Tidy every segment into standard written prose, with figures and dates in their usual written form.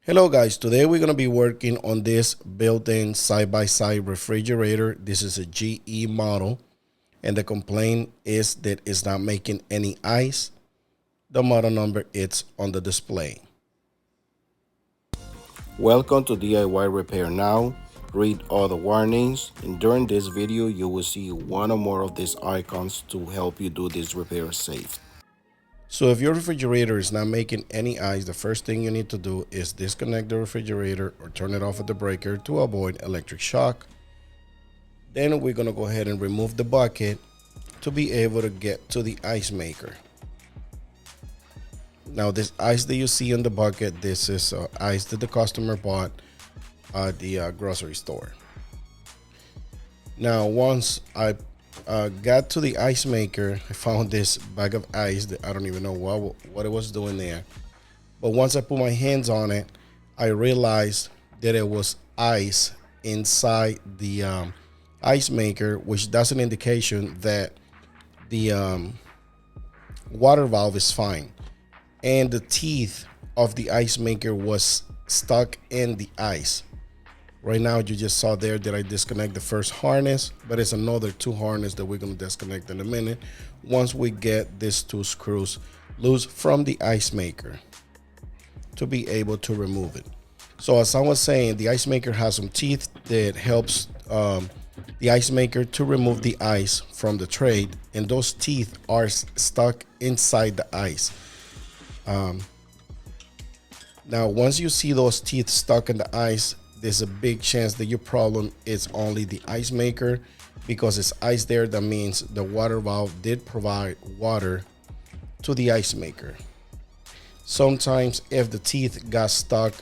Hello guys, today we're going to be working on this built-in side-by-side refrigerator. This is a GE model and the complaint is that it's not making any ice. The model number is on the display. Welcome to DIY Repair Now. Read all the warnings, and during this video you will see one or more of these icons to help you do this repair safe. So if your refrigerator is not making any ice, the first thing you need to do is disconnect the refrigerator or turn it off at the breaker to avoid electric shock. Then we're going to go ahead and remove the bucket to be able to get to the ice maker. Now this ice that you see in the bucket, this is ice that the customer bought at the grocery store. Now once I got to the ice maker, I found this bag of ice that I don't even know what it was doing there. But once I put my hands on it, I realized that it was ice inside the ice maker, which that's an indication that the water valve is fine. And the teeth of the ice maker was stuck in the ice. Right now, you just saw there that I disconnect the first harness, but it's another two harness that we're going to disconnect in a minute once we get these two screws loose from the ice maker to be able to remove it. So as I was saying, the ice maker has some teeth that helps the ice maker to remove the ice from the tray, and those teeth are stuck inside the ice. Now, once you see those teeth stuck in the ice, there's a big chance that your problem is only the ice maker, because it's ice there. That means the water valve did provide water to the ice maker. Sometimes if the teeth got stuck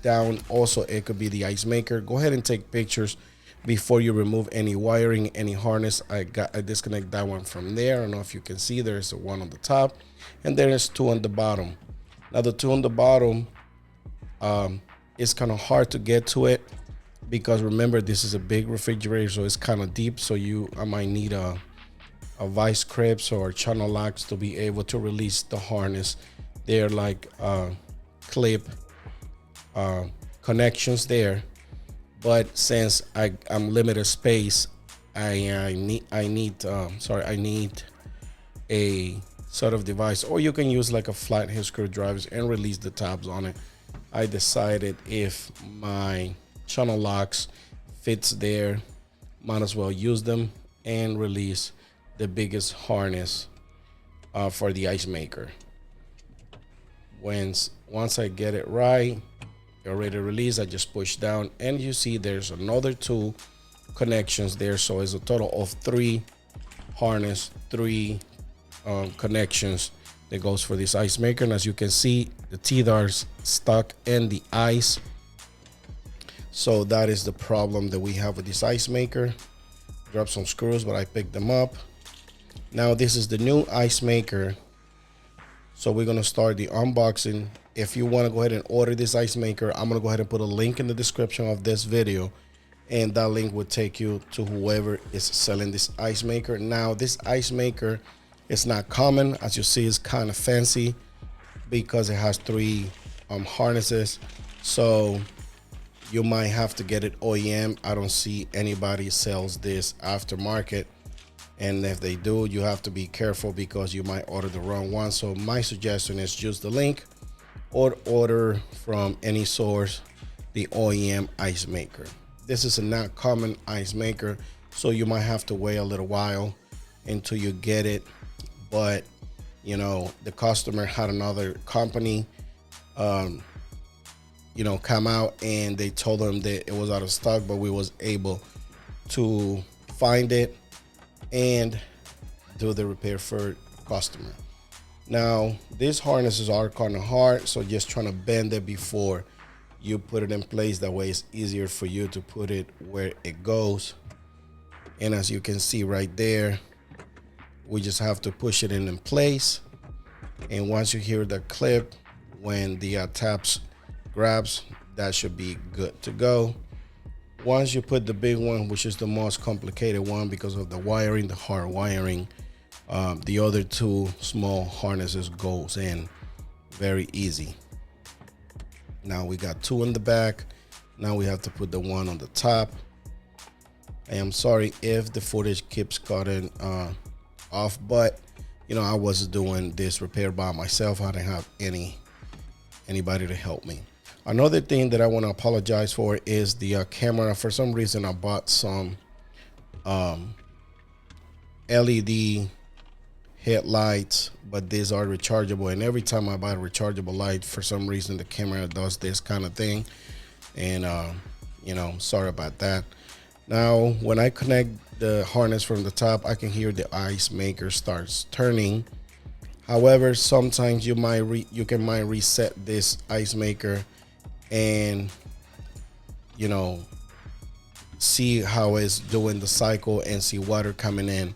down, also it could be the ice maker. Go ahead and take pictures before you remove any wiring, any harness. I disconnect that one from there. I don't know if you can see there's one on the top and there's two on the bottom. Now the two on the bottom, it's kind of hard to get to it because remember, this is a big refrigerator, so it's kind of deep. So I might need a vice grips or channel locks to be able to release the harness. They're like clip connections there, but since I'm limited space, I need a sort of device, or you can use like a flathead screwdriver and release the tabs on it. I decided if my channel locks fits there, might as well use them and release the biggest harness for the ice maker. Once I get it right, you're ready to release, I just push down and you see there's another two connections there. So it's a total of three connections that goes for this ice maker. And as you can see, the teeth are stuck in the ice. So that is the problem that we have with this ice maker. Drop some screws, but I picked them up. Now this is the new ice maker. So we're gonna start the unboxing. If you wanna go ahead and order this ice maker, I'm gonna go ahead and put a link in the description of this video, and that link will take you to whoever is selling this ice maker. Now this ice maker, it's not common. As you see, it's kind of fancy because it has three harnesses. So you might have to get it OEM. I don't see anybody sells this aftermarket. And if they do, you have to be careful because you might order the wrong one. So my suggestion is use the link or order from any source the OEM ice maker. This is a not common ice maker, so you might have to wait a little while until you get it. But you know, the customer had another company come out and they told them that it was out of stock, but we was able to find it and do the repair for customer. Now these harnesses are kind of hard, so just trying to bend it before you put it in place. That way it's easier for you to put it where it goes. And as you can see right there, we just have to push it in place. And once you hear the clip, when the taps grabs, that should be good to go. Once you put the big one, which is the most complicated one because of the wiring, the hard wiring, the other two small harnesses goes in very easy. Now we got 2 in the back. Now we have to put the 1 on the top. I am sorry if the footage keeps cutting off, but you know, I was doing this repair by myself. I didn't have anybody to help me. Another thing that I want to apologize for is the camera. For some reason, I bought some LED headlights, but these are rechargeable, and every time I buy a rechargeable light, for some reason the camera does this kind of thing, and you know, sorry about that. Now when I connect the harness from the top, I can hear the ice maker starts turning. However, sometimes you might reset this ice maker and, you know, see how it's doing the cycle and see water coming in.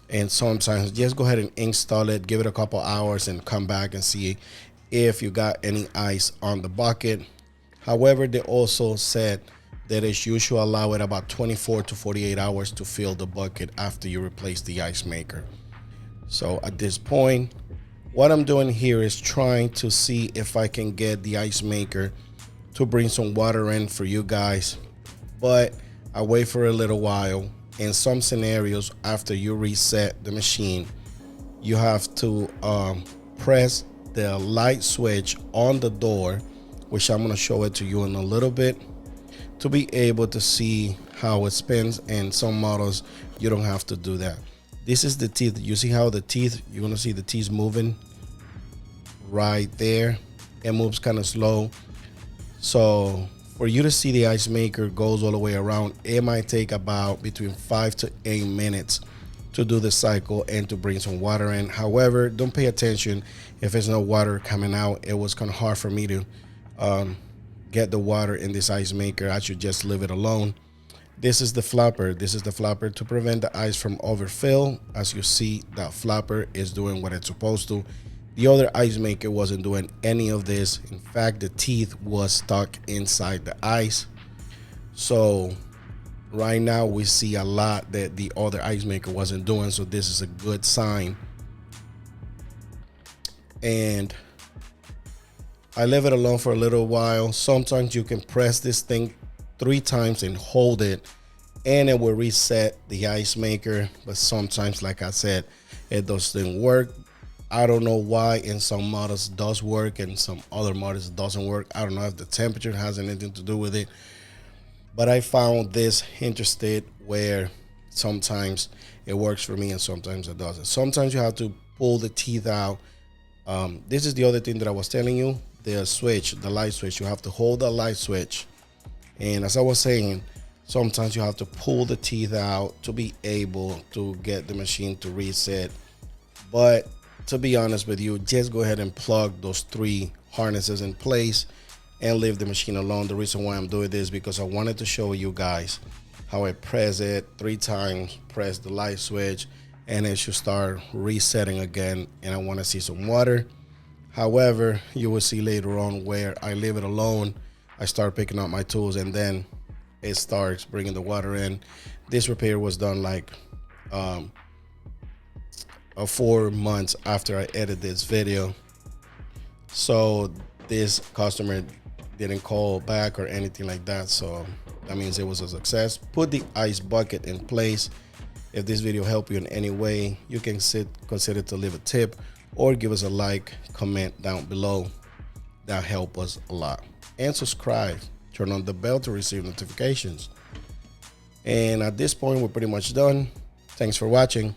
And sometimes just go ahead and install it, give it a couple hours, and come back and see if you got any ice on the bucket. However, they also said that it should allow it about 24 to 48 hours to fill the bucket after you replace the ice maker. So at this point, what I'm doing here is trying to see if I can get the ice maker to bring some water in for you guys, but I wait for a little while. In some scenarios, after you reset the machine, you have to press the light switch on the door, which I'm going to show it to you in a little bit, to be able to see how it spins. And some models you don't have to do that. This is the teeth. You see how the teeth, you're going to see the teeth moving right there. It moves kind of slow. So for you to see the ice maker goes all the way around, it might take about between 5 to 8 minutes to do the cycle and to bring some water in. However, don't pay attention if there's no water coming out. It was kind of hard for me to get the water in this ice maker. I should just leave it alone. This is the flapper. This is the flapper to prevent the ice from overfill. As you see, that flapper is doing what it's supposed to. The other ice maker wasn't doing any of this. In fact, the teeth was stuck inside the ice. So right now we see a lot that the other ice maker wasn't doing. So this is a good sign. And I leave it alone for a little while. Sometimes you can press this thing 3 times and hold it, and it will reset the ice maker. But sometimes, like I said, it doesn't work. I don't know why in some models it does work and some other models it doesn't work. I don't know if the temperature has anything to do with it, but I found this interesting where sometimes it works for me and sometimes it doesn't. Sometimes you have to pull the teeth out. This is the other thing that I was telling you, the switch, the light switch. You have to hold the light switch, and as I was saying, sometimes you have to pull the teeth out to be able to get the machine to reset. But to be honest with you, just go ahead and plug those 3 harnesses in place and leave the machine alone. The reason why I'm doing this is because I wanted to show you guys how I press it 3 times, press the light switch, and it should start resetting again, and I want to see some water. However, you will see later on where I leave it alone, I start picking up my tools, and then it starts bringing the water in. This repair was done like 4 months after I edited this video. So this customer didn't call back or anything like that. So that means it was a success. Put the ice bucket in place. If this video helped you in any way, you can consider to leave a tip or give us a like, comment down below. That helps us a lot. And subscribe. Turn on the bell to receive notifications. And at this point, we're pretty much done. Thanks for watching.